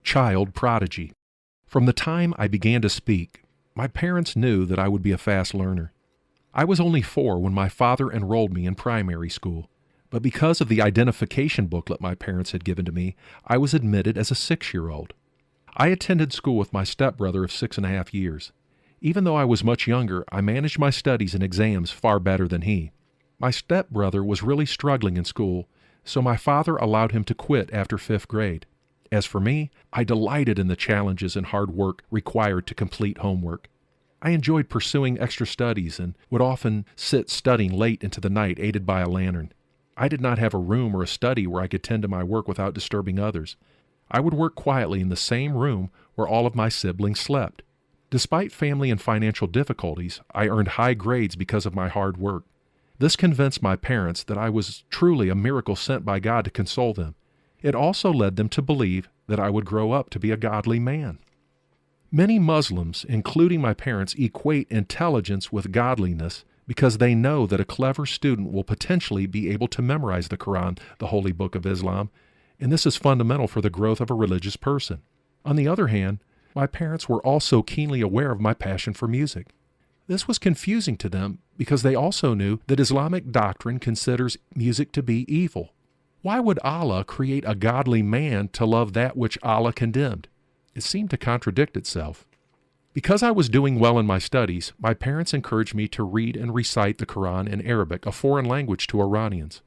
Child Prodigy. From the time I began to speak, my parents knew that I would be a fast learner. I was only 4 when my father enrolled me in primary school, but because of the identification booklet my parents had given to me, I was admitted as a 6-year-old. I attended school with my stepbrother of 6.5 years. Even though I was much younger, I managed my studies and exams far better than he. My stepbrother was really struggling in school, so my father allowed him to quit after 5th grade. As for me, I delighted in the challenges and hard work required to complete homework. I enjoyed pursuing extra studies and would often sit studying late into the night aided by a lantern. I did not have a room or a study where I could tend to my work without disturbing others. I would work quietly in the same room where all of my siblings slept. Despite family and financial difficulties, I earned high grades because of my hard work. This convinced my parents that I was truly a miracle sent by God to console them. It also led them to believe that I would grow up to be a godly man. Many Muslims, including my parents, equate intelligence with godliness because they know that a clever student will potentially be able to memorize the Quran, the holy book of Islam, and this is fundamental for the growth of a religious person. On the other hand, my parents were also keenly aware of my passion for music. This was confusing to them because they also knew that Islamic doctrine considers music to be evil. Why would Allah create a godly man to love that which Allah condemned? It seemed to contradict itself. Because I was doing well in my studies, my parents encouraged me to read and recite the Quran in Arabic, a foreign language to Iranians.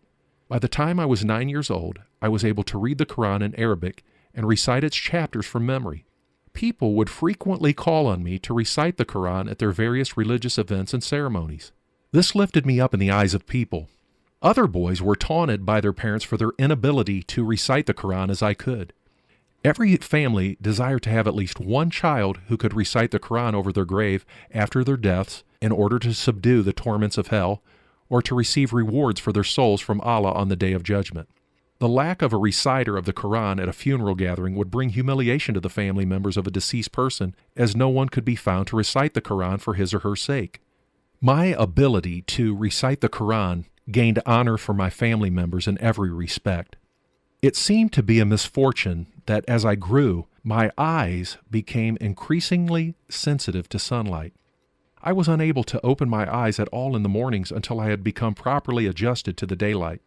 By the time I was 9 years old, I was able to read the Quran in Arabic and recite its chapters from memory. People would frequently call on me to recite the Quran at their various religious events and ceremonies. This lifted me up in the eyes of people. Other boys were taunted by their parents for their inability to recite the Quran as I could. Every family desired to have at least one child who could recite the Quran over their grave after their deaths in order to subdue the torments of hell or to receive rewards for their souls from Allah on the Day of Judgment. The lack of a reciter of the Quran at a funeral gathering would bring humiliation to the family members of a deceased person, as no one could be found to recite the Quran for his or her sake. My ability to recite the Quran gained honor for my family members in every respect. It seemed to be a misfortune that as I grew, my eyes became increasingly sensitive to sunlight. I was unable to open my eyes at all in the mornings until I had become properly adjusted to the daylight.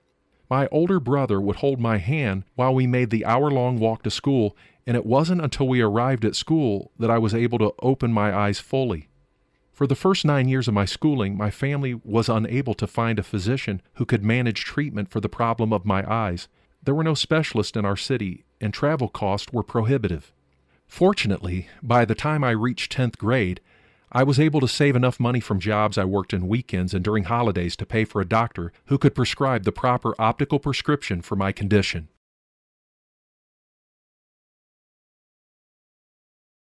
My older brother would hold my hand while we made the hour-long walk to school, and it wasn't until we arrived at school that I was able to open my eyes fully. For the first 9 years of my schooling, my family was unable to find a physician who could manage treatment for the problem of my eyes. There were no specialists in our city, and travel costs were prohibitive. Fortunately, by the time I reached 10th grade, I was able to save enough money from jobs I worked in weekends and during holidays to pay for a doctor who could prescribe the proper optical prescription for my condition.